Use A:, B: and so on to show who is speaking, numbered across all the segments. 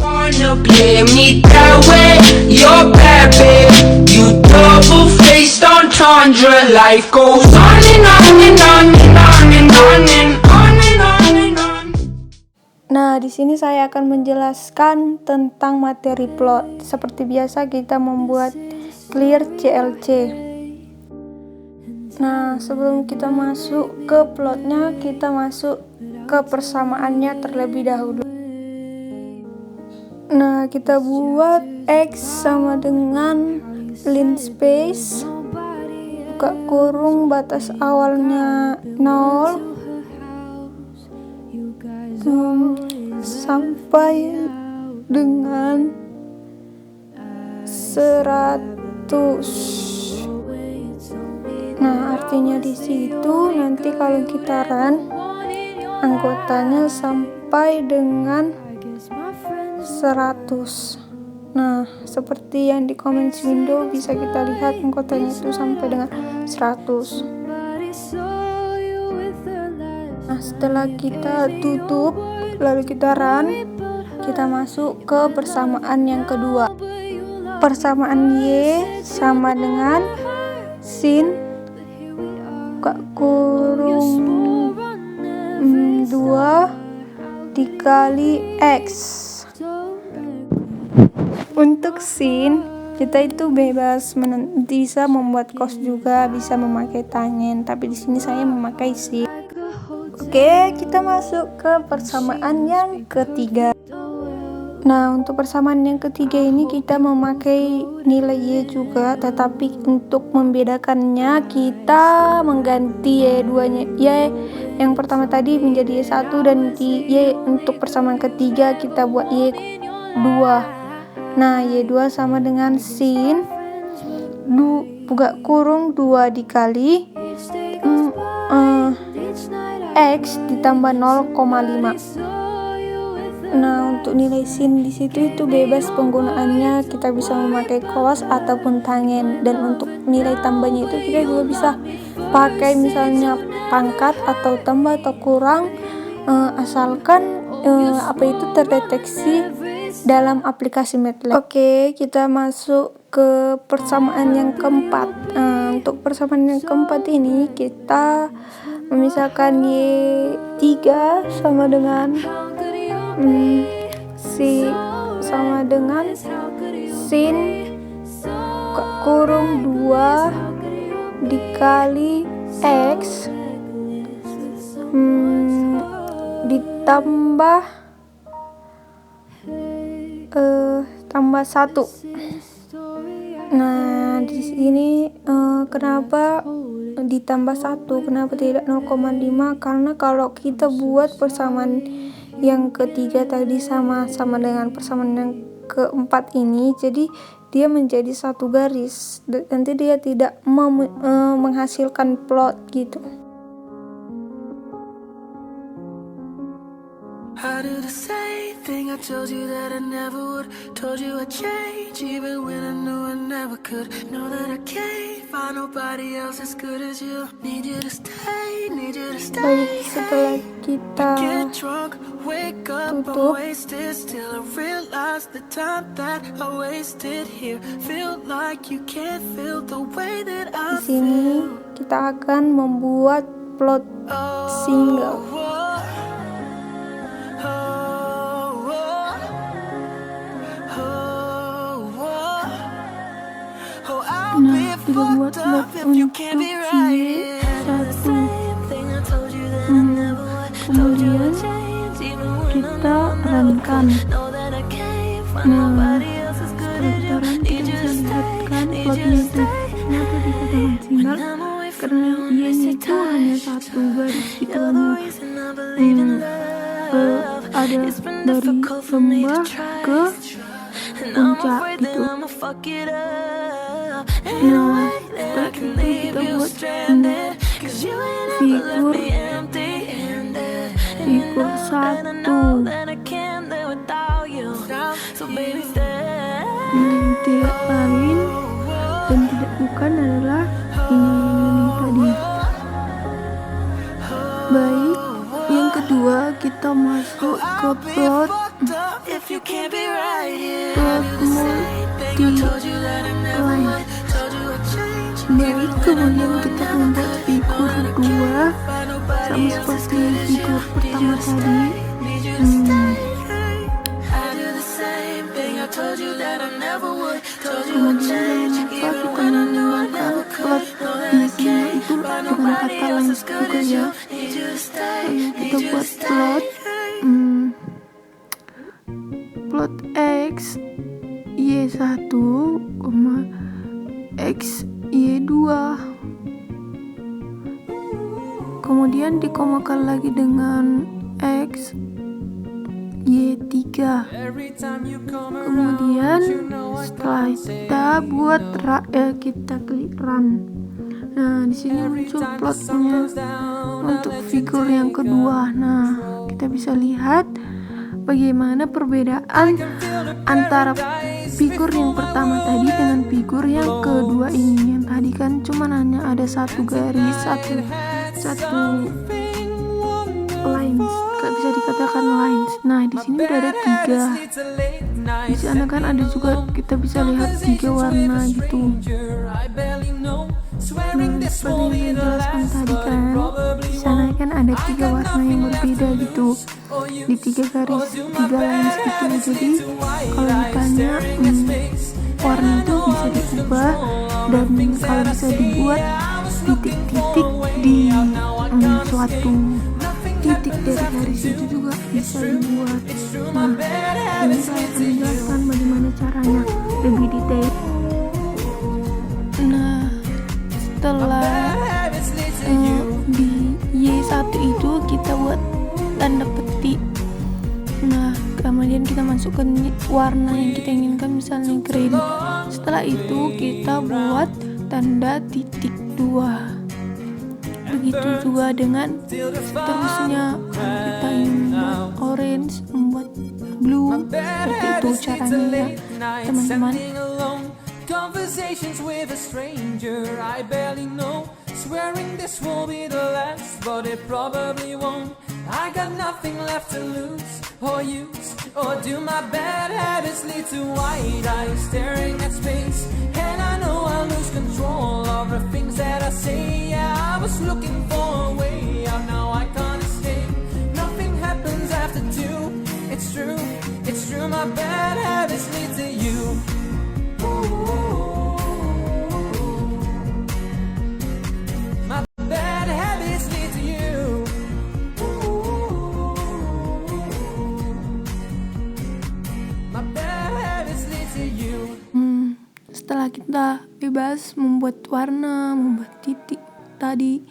A: Wanna play me that way? You're bad, babe. You double-faced entendre. Life goes on and on and on and on and on and on and on and on.
B: Nah, di sini saya akan menjelaskan tentang materi plot. Seperti biasa kita membuat clear CLC. Nah, sebelum kita masuk ke plotnya, kita masuk ke persamaannya terlebih dahulu. Nah, kita buat X sama dengan line space, buka kurung, batas awalnya 0, sampai dengan 100. Nah, artinya di situ nanti kalau kita run, anggotanya sampai dengan 100. Nah, seperti yang di comments window bisa kita lihat anggotanya itu sampai dengan 100. Nah, setelah kita tutup lalu kita run, kita masuk ke persamaan yang kedua. Persamaan Y sama dengan sin buka kurung 2 dikali X. Untuk sin kita itu bebas bisa membuat cos juga, bisa memakai tangen, tapi di sini saya memakai sin. Oke, kita masuk ke persamaan yang ketiga. Nah, untuk persamaan yang ketiga ini kita memakai nilai Y juga, tetapi untuk membedakannya kita mengganti Y2-nya. Y yang pertama tadi menjadi Y1 dan di Y untuk persamaan ketiga kita buat Y2. Nah, Y2 sama dengan sin buka kurung 2 dikali X ditambah 0,5. Nah, untuk nilai sin di situ itu bebas penggunaannya, kita bisa memakai cos ataupun tangen, dan untuk nilai tambahnya itu kita juga bisa pakai misalnya pangkat atau tambah atau kurang, asalkan terdeteksi dalam aplikasi MATLAB. Oke, kita masuk ke persamaan yang keempat. Untuk persamaan yang keempat ini kita memisahkan Y3 sama dengan sama dengan sin kurung 2 dikali X ditambah tambah 1. Nah, di sini kenapa ditambah 1, kenapa tidak 0,5? Karena kalau kita buat persamaan yang ketiga tadi sama dengan persamaan yang keempat ini, jadi dia menjadi satu garis, nanti dia tidak menghasilkan plot gitu.
C: I do the same thing I told you that I never would. Told you I'd change even when I knew I never could. Know that I can't find nobody else as good as you. Need you to stay, need you to stay.
B: Baik, setelah kita
C: Get drunk, wake up,
B: tutup,
C: I'm wasted. Still I realize the time that I wasted here. Feel like you can't feel the way that I
B: di sini kita akan membuat plot single. Nah, kita buat plot untuk Y1. Kemudian kita runkan. Nah, setelah kita run, kita bisa lihatkan plotnya itu kenapa dikatakan single, karena Y-nya itu hanya satu garis gitu, ada dari lembah ke puncak gitu. Nah, setelah itu kita buat figur 1. Yang tidak lain dan tidak bukan adalah ini tadi. Baik, yang kedua kita masuk ke plot
C: be right here.
B: ke multi-line. Baik, kemudian kita membuat figur 2 sama seperti figur pertama tadi. Kemudian jangan lupa kita menggunakan plot di sini itu dengan kata lines juga ya. Kita buat plot X Y1, X Y2, kemudian dikomakan lagi dengan X Y3. Kemudian setelah kita buat kita klik run. Nah, di sini muncul plotnya untuk figur yang kedua. Nah, kita bisa lihat bagaimana perbedaan antara figur yang pertama tadi dengan figur yang kedua ini. Yang tadi kan cuma hanya ada satu garis, satu lines, gak bisa dikatakan lines. Nah, di sini udah ada 3. Di sana kan ada juga, kita bisa lihat 3 warna gitu. Seperti yang dijelaskan tadi kan, di sana kan ada 3 warna yang berbeda gitu, di 3 garis, 3 lines gitu. Jadi kalau ditanya warna itu bisa diubah, dan kalau bisa dibuat titik-titik di suatu titik dari garis itu juga bisa dibuat. Nah, ini saya akan menjelaskan bagaimana caranya lebih detail. Nah, setelah di Y1 itu kita buat tanda petik. Nah, kemudian kita masukkan warna yang kita inginkan, misalnya green. Setelah itu kita buat tanda titik 2. Begitu juga dengan seterusnya. Kita ingin membuat orange, membuat blue, seperti itu caranya ya teman-teman. Conversations with a stranger I barely know, swearing this will be the last, but it probably won't. I got nothing left to lose or use, or do my bad habits lead to wide eyes staring at space? And I know I'll lose control of the things that I say. Yeah, I was looking for a way out, now I can't escape. Nothing happens after 2. It's true, my bad habits lead to you. My bad habits lead to you. My bad habits lead to you. Setelah kita bebas membuat warna, membuat titik tadi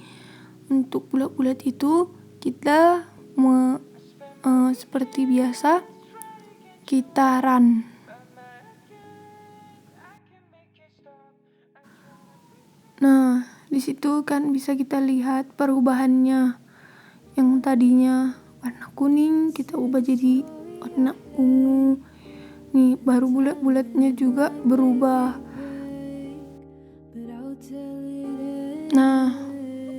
B: untuk bulat-bulat itu, kita seperti biasa kita run. Nah, di situ kan bisa kita lihat perubahannya. Yang tadinya warna kuning kita ubah jadi warna ungu. Nih, baru bulat-bulatnya juga berubah. Nah,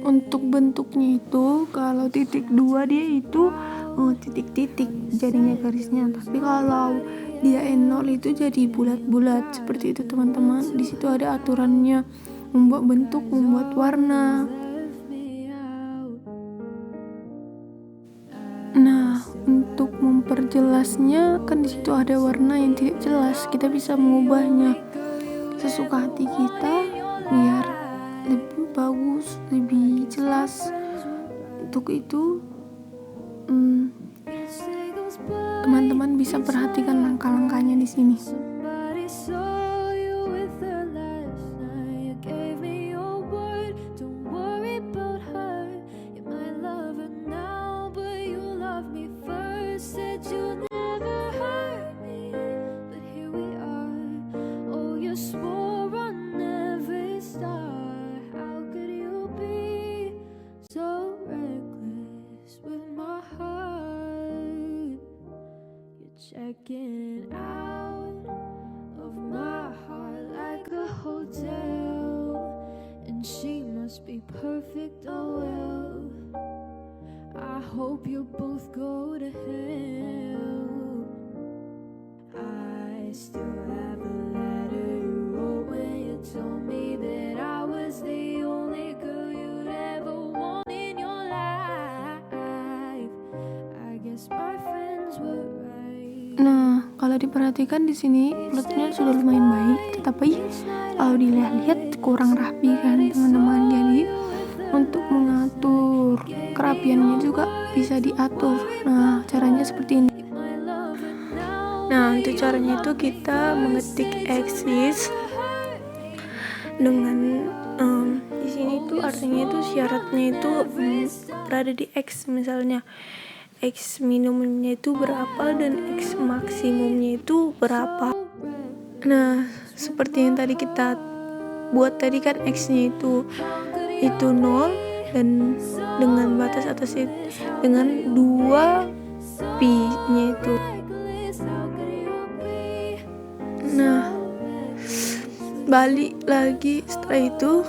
B: untuk bentuknya itu kalau titik 2 dia itu titik-titik jadinya garisnya. Tapi kalau dia N0 itu jadi bulat-bulat seperti itu teman-teman. Di situ ada aturannya, membuat bentuk, membuat warna. Nah, untuk memperjelasnya kan di situ ada warna yang tidak jelas. Kita bisa mengubahnya sesuka hati kita biar lebih bagus, lebih jelas. Untuk itu teman-teman bisa perhatikan langkah-langkahnya di sini. Checking out of my heart like a hotel, and she must be perfect, oh well. I hope you both go to hell.
C: I still have the letter you wrote when you told me that I was the only girl you'd ever want in your life. I guess my friends were right.
B: Nah, kalau diperhatikan di sini plotnya sudah lumayan baik, tetapi kalau dilihat-lihat kurang rapi kan teman-teman. Jadi untuk mengatur kerapiannya juga bisa diatur. Nah, caranya seperti ini. Nah, untuk caranya itu kita mengetik exist dengan di sini itu artinya itu syaratnya itu berada di X, misalnya X minimumnya itu berapa dan X maksimumnya itu berapa. Nah, seperti yang tadi kita buat tadi kan X-nya itu 0 dan dengan batas atasnya dengan 2 pi-nya itu. Nah, balik lagi setelah itu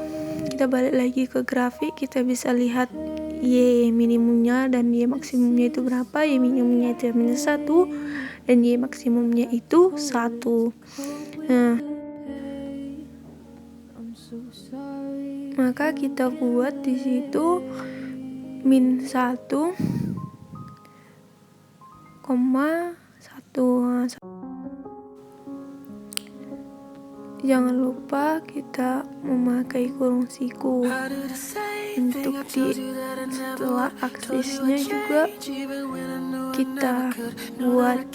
B: kita balik lagi ke grafik, kita bisa lihat Y minimumnya dan Y maksimumnya itu berapa. Y minimumnya itu -1 dan Y maksimumnya itu 1. Nah, maka kita buat di situ -1,1. Jangan lupa kita memakai kurung siku untuk di setelah aksesnya juga kita buat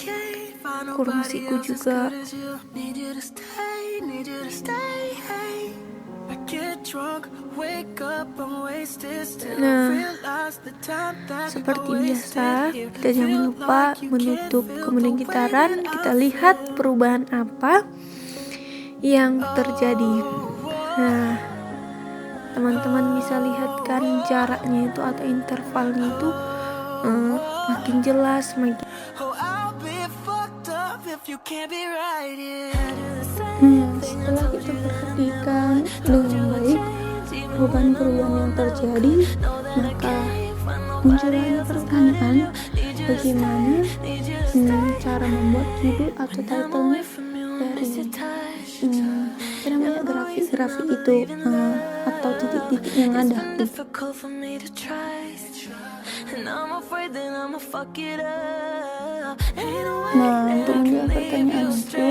B: kurung siku juga. Nah, seperti biasa kita jangan lupa menutup, kemudian kita run, kita lihat perubahan apa yang terjadi. Nah, teman-teman bisa lihat kan jaraknya itu atau intervalnya itu makin jelas, makin setelah kita perhatikan dengan baik perubahan-perubahan yang terjadi, maka munculnya pertanyaan bagaimana cara membuat judul atau title-nya dari namanya grafik itu atau titik-titik yang ada. Nah, untuk menjawab pertanyaan itu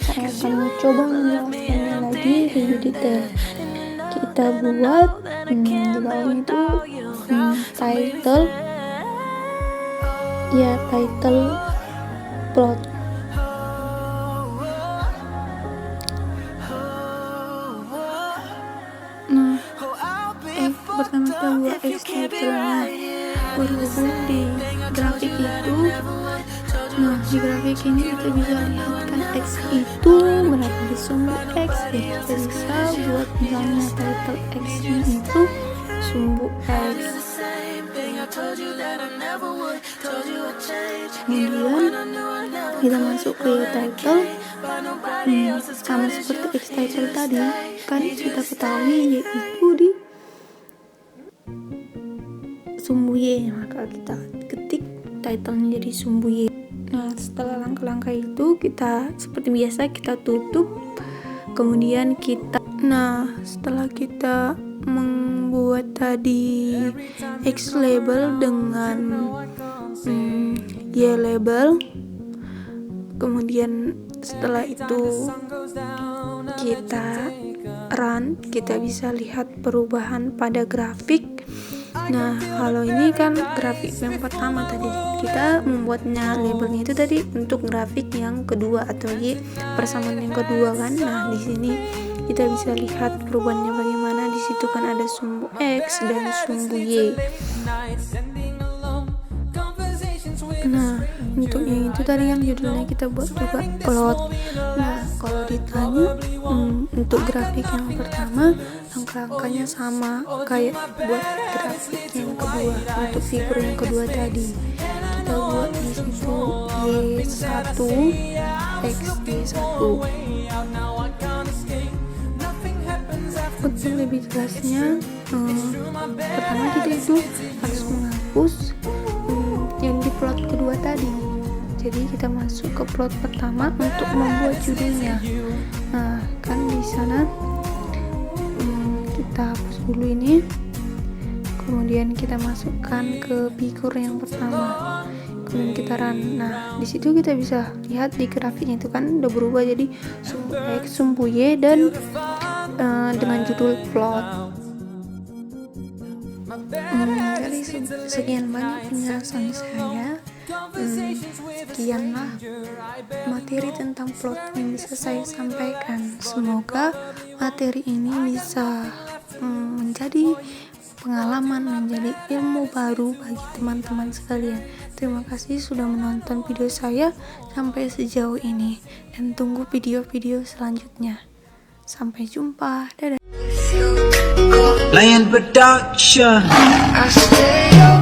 B: saya akan mencoba menjelaskannya lagi lebih detail. Kita buat di bawah itu title plot. Nah, pertama kita buat title-nya berhubung di grafik itu. Nah, di grafik ini kita bisa lihat kan X itu berada di sumbu X ya. Kita bisa buat misalnya title X-nya itu sumbu X. Kemudian kita masuk ke title, sama seperti X title tadi kan kita ketahui yaitu di sumbu Y, maka kita ketik title-nya jadi sumbu Y. Nah, setelah langkah-langkah itu kita seperti biasa kita tutup, kemudian setelah kita membuat tadi X label dengan Y label, kemudian setelah itu kita run, kita bisa lihat perubahan pada grafik. Nah, kalau ini kan grafik yang pertama tadi, kita membuatnya labelnya itu tadi untuk grafik yang kedua atau Y persamaan yang kedua kan. Nah, di sini kita bisa lihat perubahannya bagaimana. Di situ kan ada sumbu X dan sumbu Y. Nah, untuk yang itu tadi yang judulnya kita buat juga plot. Nah, kalau ditanya untuk grafik yang pertama, langkah-langkahnya sama kayak buat grafik yang kedua. Untuk figur yang kedua tadi, kita buat di situ Y1 X Y1. Untuk lebih jelasnya, pertama kita itu harus menghapus yang di plot kedua tadi. Jadi kita masuk ke plot pertama untuk membuat judulnya. Nah, kan di sana kita hapus dulu ini, kemudian kita masukkan ke figur yang pertama, kemudian kita run. Nah, di situ kita bisa lihat di grafiknya itu kan udah berubah jadi sumbu X, sumbu Y, dan dengan judul plot. Dari sekian banyak penjelasan saya, sekianlah materi tentang plot yang bisa saya sampaikan. Semoga materi ini bisa menjadi pengalaman, menjadi ilmu baru bagi teman-teman sekalian. Terima kasih sudah menonton video saya sampai sejauh ini, dan tunggu video-video selanjutnya. Sampai jumpa, dadah.
D: Land production.
A: I stay